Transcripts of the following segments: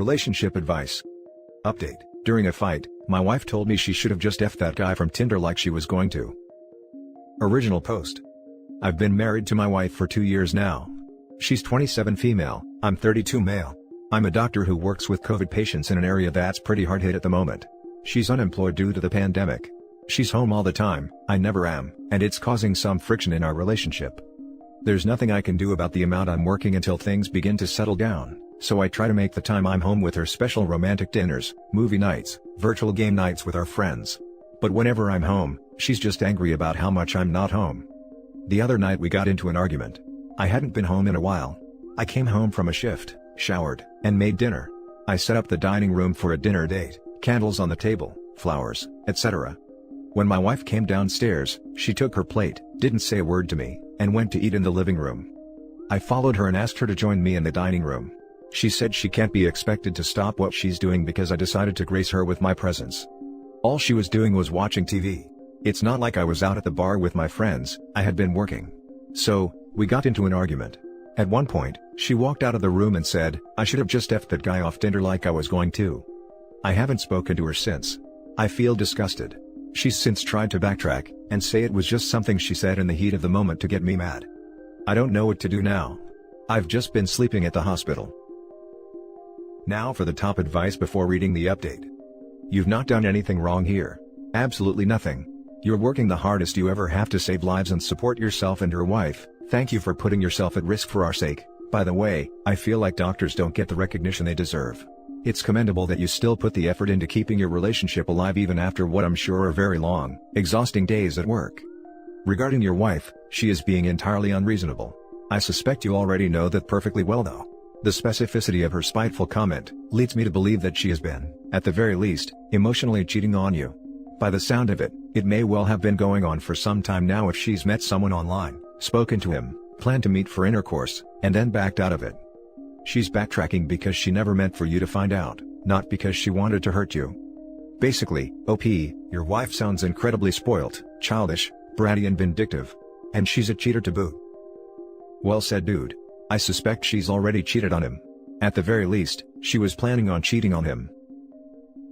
Relationship advice. Update. During a fight, my wife told me she should have just F'd that guy from Tinder like she was going to. Original post. I've been married to my wife for 2 years now. She's 27 female, I'm 32 male. I'm a doctor who works with COVID patients in an area that's pretty hard hit at the moment. She's unemployed due to the pandemic. She's home all the time, I never am, and it's causing some friction in our relationship. There's nothing I can do about the amount I'm working until things begin to settle down, so I try to make the time I'm home with her special romantic dinners, movie nights, virtual game nights with our friends. But whenever I'm home, she's just angry about how much I'm not home. The other night we got into an argument. I hadn't been home in a while. I came home from a shift, showered, and made dinner. I set up the dining room for a dinner date, candles on the table, flowers, etc. When my wife came downstairs, she took her plate, didn't say a word to me, and went to eat in the living room. I followed her and asked her to join me in the dining room. She said she can't be expected to stop what she's doing because I decided to grace her with my presence. All she was doing was watching TV. It's not like I was out at the bar with my friends, I had been working. So, we got into an argument. At one point, she walked out of the room and said, I should have just F'd that guy off Tinder like I was going to. I haven't spoken to her since. I feel disgusted. She's since tried to backtrack, and say it was just something she said in the heat of the moment to get me mad. I don't know what to do now. I've just been sleeping at the hospital. Now for the top advice before reading the update. You've not done anything wrong here. Absolutely nothing. You're working the hardest you ever have to save lives and support yourself and your wife. Thank you for putting yourself at risk for our sake. By the way, I feel like doctors don't get the recognition they deserve. It's commendable that you still put the effort into keeping your relationship alive even after what I'm sure are very long, exhausting days at work. Regarding your wife, she is being entirely unreasonable. I suspect you already know that perfectly well though. The specificity of her spiteful comment leads me to believe that she has been, at the very least, emotionally cheating on you. By the sound of it, it may well have been going on for some time now if she's met someone online, spoken to him, planned to meet for intercourse, and then backed out of it. She's backtracking because she never meant for you to find out, not because she wanted to hurt you. Basically, OP, your wife sounds incredibly spoilt, childish, bratty and vindictive. And she's a cheater to boot. Well said, dude. I suspect she's already cheated on him. At the very least, she was planning on cheating on him.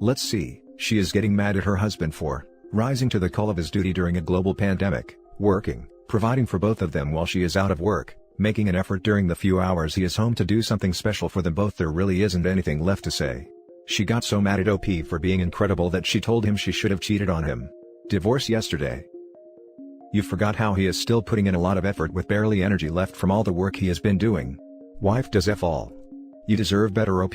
Let's see, she is getting mad at her husband for rising to the call of his duty during a global pandemic, working, providing for both of them while she is out of work, making an effort during the few hours he is home to do something special for them both. There really isn't anything left to say. She got so mad at OP for being incredible that she told him she should have cheated on him. Divorce yesterday. You forgot how he is still putting in a lot of effort with barely energy left from all the work he has been doing. Wife does F all. You deserve better, OP.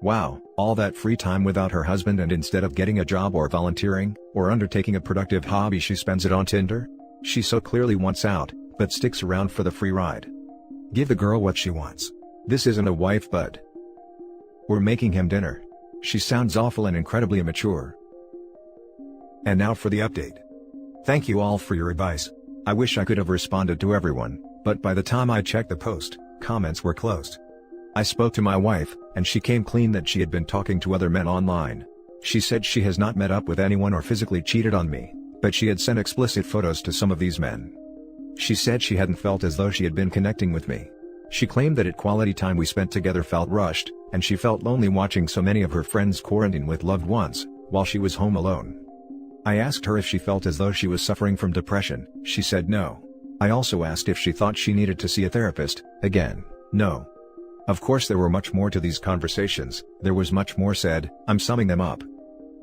Wow, all that free time without her husband, and instead of getting a job or volunteering, or undertaking a productive hobby, she spends it on Tinder? She so clearly wants out, but sticks around for the free ride. Give the girl what she wants. This isn't a wife, bud. We're making him dinner. She sounds awful and incredibly immature. And now for the update. Thank you all for your advice. I wish I could have responded to everyone, but by the time I checked the post, comments were closed. I spoke to my wife, and she came clean that she had been talking to other men online. She said she has not met up with anyone or physically cheated on me, but she had sent explicit photos to some of these men. She said she hadn't felt as though she had been connecting with me. She claimed that quality time we spent together felt rushed, and she felt lonely watching so many of her friends quarantine with loved ones, while she was home alone. I asked her if she felt as though she was suffering from depression. She said no. I also asked if she thought she needed to see a therapist. Again, no. Of course there were much more to these conversations, there was much more said. I'm summing them up.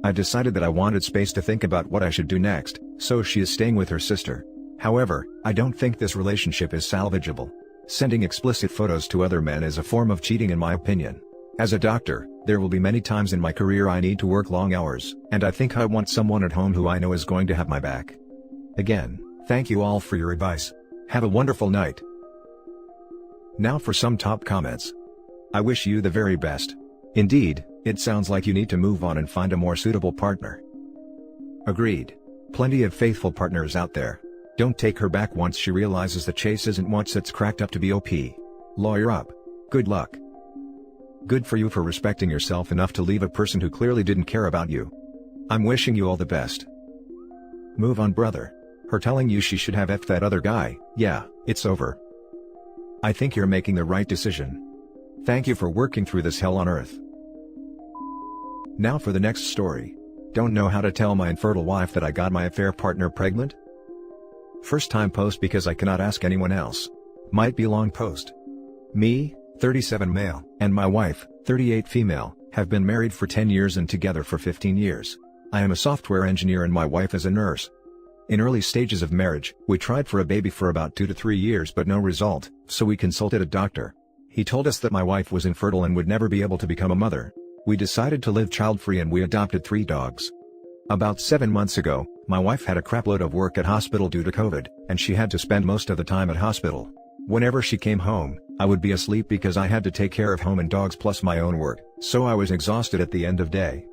I decided that I wanted space to think about what I should do next, so she is staying with her sister. However, I don't think this relationship is salvageable. Sending explicit photos to other men is a form of cheating in my opinion. As a doctor, there will be many times in my career I need to work long hours, and I think I want someone at home who I know is going to have my back. Again, thank you all for your advice. Have a wonderful night. Now for some top comments. I wish you the very best. Indeed, it sounds like you need to move on and find a more suitable partner. Agreed. Plenty of faithful partners out there. Don't take her back once she realizes the chase isn't once it's cracked up to be OP. Lawyer up. Good luck. Good for you for respecting yourself enough to leave a person who clearly didn't care about you. I'm wishing you all the best. Move on, brother. Her telling you she should have F'd that other guy, yeah, it's over. I think you're making the right decision. Thank you for working through this hell on earth. Now for the next story. Don't know how to tell my infertile wife that I got my affair partner pregnant? First time post because I cannot ask anyone else. Might be long post. Me, 37 male, and my wife, 38 female, have been married for 10 years and together for 15 years. I am a software engineer and my wife is a nurse. In early stages of marriage, we tried for a baby for about 2 to 3 years but no result, so we consulted a doctor. He told us that my wife was infertile and would never be able to become a mother. We decided to live child-free and we adopted 3 dogs. About 7 months ago, my wife had a crapload of work at hospital due to COVID, and she had to spend most of the time at hospital. Whenever she came home, I would be asleep because I had to take care of home and dogs plus my own work, so I was exhausted at the end of day.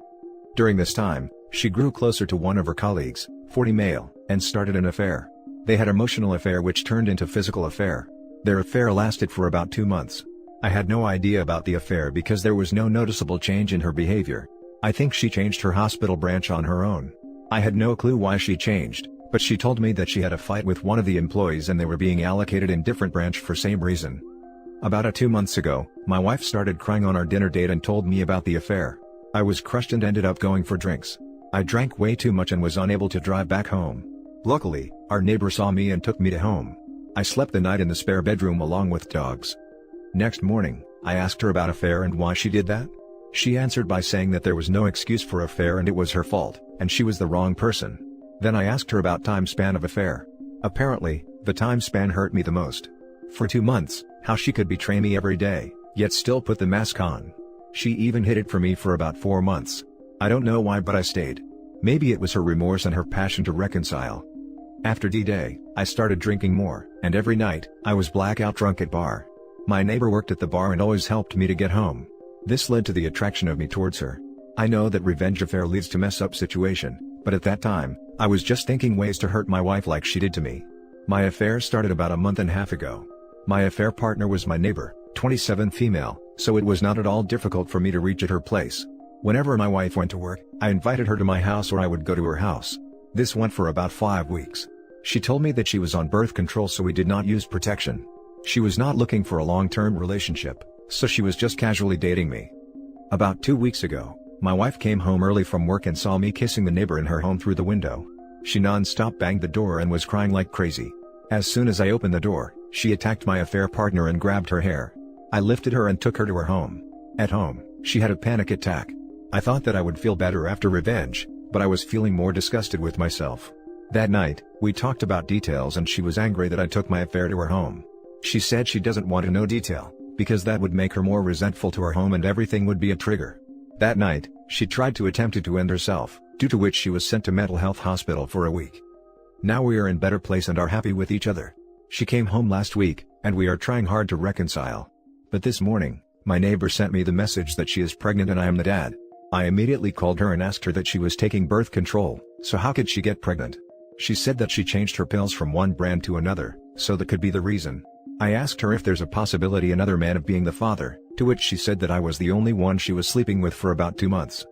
During this time, she grew closer to one of her colleagues, 40 male, and started an affair. They had emotional affair which turned into physical affair. Their affair lasted for about 2 months. I had no idea about the affair because there was no noticeable change in her behavior. I think she changed her hospital branch on her own. I had no clue why she changed, but she told me that she had a fight with one of the employees and they were being allocated in different branch for same reason. About 2 months ago, my wife started crying on our dinner date and told me about the affair. I was crushed and ended up going for drinks. I drank way too much and was unable to drive back home. Luckily, our neighbor saw me and took me to home. I slept the night in the spare bedroom along with dogs. Next morning, I asked her about affair and why she did that. She answered by saying that there was no excuse for affair and it was her fault, and she was the wrong person. Then I asked her about time span of affair. Apparently, the time span hurt me the most. For 2 months, how she could betray me every day, yet still put the mask on. She even hid it from me for about 4 months. I don't know why but I stayed. Maybe it was her remorse and her passion to reconcile. After D-Day, I started drinking more, and every night, I was blackout drunk at bar. My neighbor worked at the bar and always helped me to get home. This led to the attraction of me towards her. I know that revenge affair leads to mess up situation, but at that time, I was just thinking ways to hurt my wife like she did to me. My affair started about a month and a half ago. My affair partner was my neighbor, 27 female, so it was not at all difficult for me to reach at her place. Whenever my wife went to work, I invited her to my house or I would go to her house. This went for about 5 weeks. She told me that she was on birth control so we did not use protection. She was not looking for a long-term relationship, so she was just casually dating me. About 2 weeks ago, my wife came home early from work and saw me kissing the neighbor in her home through the window. She non-stop banged the door and was crying like crazy. As soon as I opened the door, she attacked my affair partner and grabbed her hair. I lifted her and took her to her home. At home, she had a panic attack. I thought that I would feel better after revenge, but I was feeling more disgusted with myself. That night, we talked about details and she was angry that I took my affair to her home. She said she doesn't want to know detail, because that would make her more resentful to her home and everything would be a trigger. That night, she tried to attempt to end herself, due to which she was sent to mental health hospital for a week. Now we are in better place and are happy with each other. She came home last week, and we are trying hard to reconcile. But this morning, my neighbor sent me the message that she is pregnant and I am the dad. I immediately called her and asked her that she was taking birth control, so how could she get pregnant? She said that she changed her pills from one brand to another, so that could be the reason. I asked her if there's a possibility another man of being the father, to which she said that I was the only one she was sleeping with for about 2 months.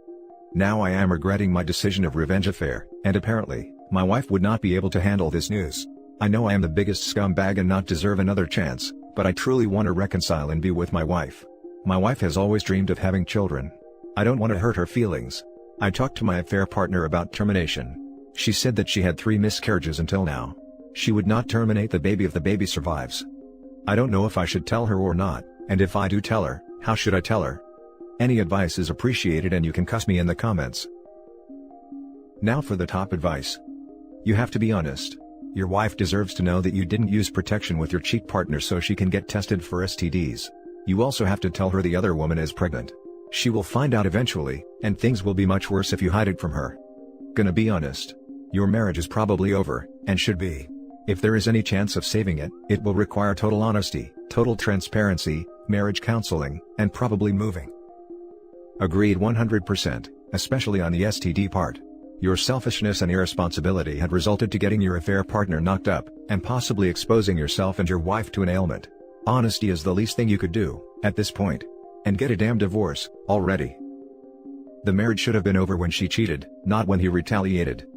Now I am regretting my decision of revenge affair, and apparently, my wife would not be able to handle this news. I know I am the biggest scumbag and not deserve another chance, but I truly want to reconcile and be with my wife. My wife has always dreamed of having children. I don't want to hurt her feelings. I talked to my affair partner about termination. She said that she had 3 miscarriages until now. She would not terminate the baby if the baby survives. I don't know if I should tell her or not, and if I do tell her, how should I tell her? Any advice is appreciated and you can cuss me in the comments. Now for the top advice. You have to be honest. Your wife deserves to know that you didn't use protection with your cheat partner so she can get tested for STDs. You also have to tell her the other woman is pregnant. She will find out eventually, and things will be much worse if you hide it from her. Gonna be honest. Your marriage is probably over, and should be. If there is any chance of saving it, it will require total honesty, total transparency, marriage counseling, and probably moving. Agreed 100%, especially on the STD part. Your selfishness and irresponsibility had resulted to getting your affair partner knocked up, and possibly exposing yourself and your wife to an ailment. Honesty is the least thing you could do, at this point. And get a damn divorce, already. The marriage should have been over when she cheated, not when he retaliated.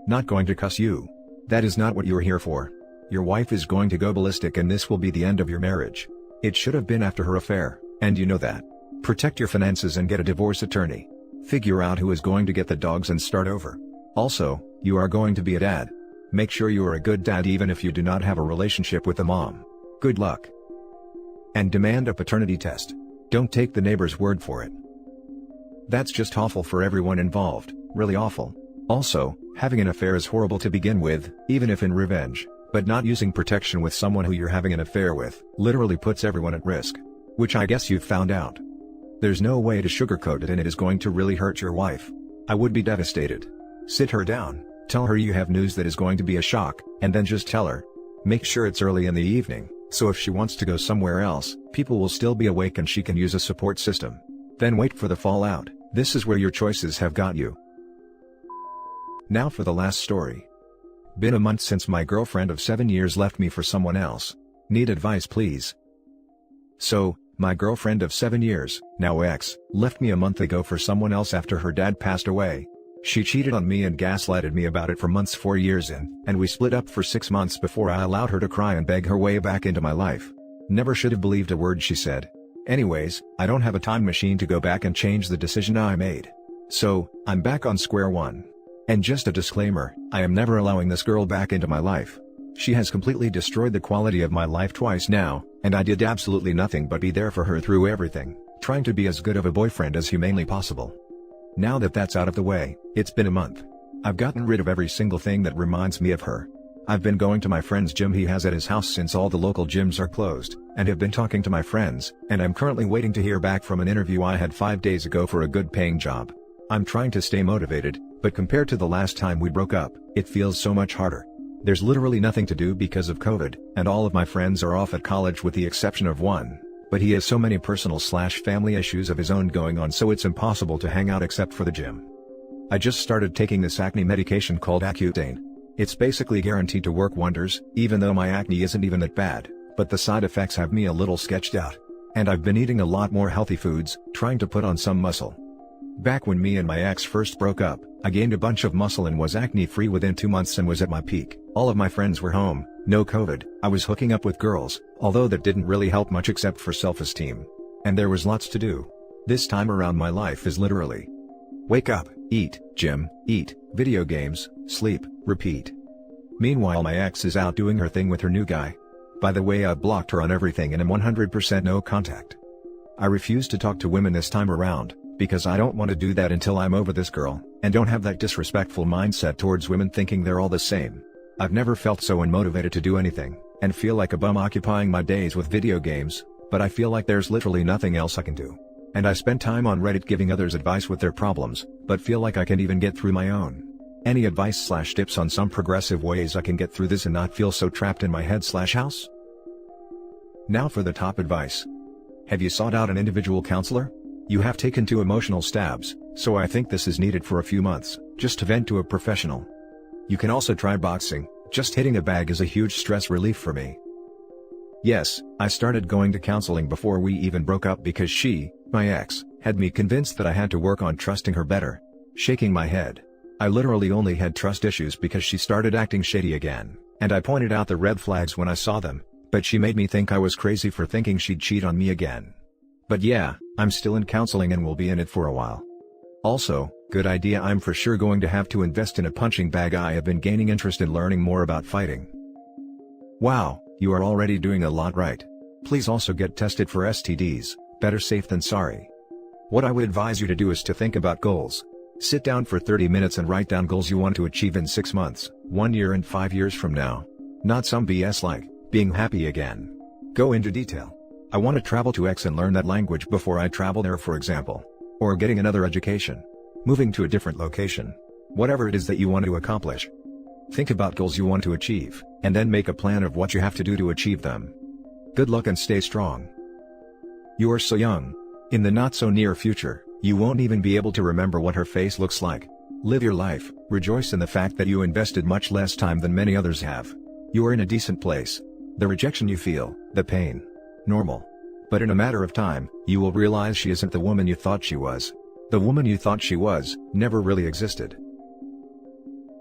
Not going to cuss you. That is not what you're here for. Your wife is going to go ballistic and this will be the end of your marriage. It should have been after her affair, and you know that. Protect your finances and get a divorce attorney. Figure out who is going to get the dogs and start over. Also, you are going to be a dad. Make sure you are a good dad even if you do not have a relationship with the mom. Good luck. And demand a paternity test. Don't take the neighbor's word for it. That's just awful for everyone involved, really awful. Also, having an affair is horrible to begin with, even if in revenge, but not using protection with someone who you're having an affair with literally puts everyone at risk. Which I guess you've found out. There's no way to sugarcoat it and it is going to really hurt your wife. I would be devastated. Sit her down, tell her you have news that is going to be a shock, and then just tell her. Make sure it's early in the evening, so if she wants to go somewhere else, people will still be awake and she can use a support system. Then wait for the fallout. This is where your choices have got you. Now for the last story. Been a month since my girlfriend of 7 years left me for someone else. Need advice please. So, my girlfriend of 7 years, now ex, left me a month ago for someone else after her dad passed away. She cheated on me and gaslighted me about it for months 4 years in, and we split up for 6 months before I allowed her to cry and beg her way back into my life. Never should have believed a word she said. Anyways, I don't have a time machine to go back and change the decision I made. So, I'm back on square one. And just a disclaimer, I am never allowing this girl back into my life. She has completely destroyed the quality of my life twice now, and I did absolutely nothing but be there for her through everything, trying to be as good of a boyfriend as humanly possible. Now that that's out of the way, it's been a month. I've gotten rid of every single thing that reminds me of her. I've been going to my friend's gym he has at his house since all the local gyms are closed, and have been talking to my friends, and I'm currently waiting to hear back from an interview I had 5 days ago for a good paying job. I'm trying to stay motivated, but compared to the last time we broke up, it feels so much harder. There's literally nothing to do because of COVID, and all of my friends are off at college with the exception of one, but he has so many personal/family issues of his own going on so it's impossible to hang out except for the gym. I just started taking this acne medication called Accutane. It's basically guaranteed to work wonders, even though my acne isn't even that bad, but the side effects have me a little sketched out. And I've been eating a lot more healthy foods, trying to put on some muscle. Back when me and my ex first broke up, I gained a bunch of muscle and was acne-free within 2 months and was at my peak. All of my friends were home, no COVID, I was hooking up with girls, although that didn't really help much except for self-esteem. And there was lots to do. This time around my life is literally wake up, eat, gym, eat, video games, sleep, repeat. Meanwhile my ex is out doing her thing with her new guy. By the way, I've blocked her on everything and am 100% no contact. I refuse to talk to women this time around, because I don't want to do that until I'm over this girl, and don't have that disrespectful mindset towards women thinking they're all the same. I've never felt so unmotivated to do anything, and feel like a bum occupying my days with video games, but I feel like there's literally nothing else I can do. And I spend time on Reddit giving others advice with their problems, but feel like I can't even get through my own. Any advice/tips on some progressive ways I can get through this and not feel so trapped in my head/house? Now for the top advice. Have you sought out an individual counselor? You have taken 2 emotional stabs, so I think this is needed for a few months, just to vent to a professional. You can also try boxing, just hitting a bag is a huge stress relief for me. Yes, I started going to counseling before we even broke up because she, my ex, had me convinced that I had to work on trusting her better. Shaking my head. I literally only had trust issues because she started acting shady again, and I pointed out the red flags when I saw them, but she made me think I was crazy for thinking she'd cheat on me again. But yeah, I'm still in counseling and will be in it for a while. Also, good idea, I'm for sure going to have to invest in a punching bag. I have been gaining interest in learning more about fighting. Wow, you are already doing a lot right. Please also get tested for STDs, better safe than sorry. What I would advise you to do is to think about goals. Sit down for 30 minutes and write down goals you want to achieve in 6 months, 1 year and 5 years from now. Not some BS like, being happy again. Go into detail. I want to travel to X and learn that language before I travel there, for example. Or getting another education. Moving to a different location. Whatever it is that you want to accomplish. Think about goals you want to achieve, and then make a plan of what you have to do to achieve them. Good luck and stay strong. You are so young. In the not so near future, you won't even be able to remember what her face looks like. Live your life, rejoice in the fact that you invested much less time than many others have. You are in a decent place. The rejection you feel, the pain. Normal. But in a matter of time, you will realize she isn't the woman you thought she was. The woman you thought she was, never really existed.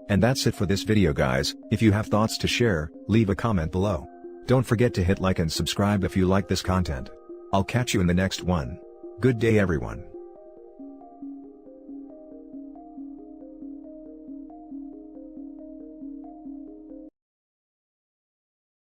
And that's it for this video guys. If you have thoughts to share, leave a comment below. Don't forget to hit like and subscribe if you like this content. I'll catch you in the next one. Good day everyone.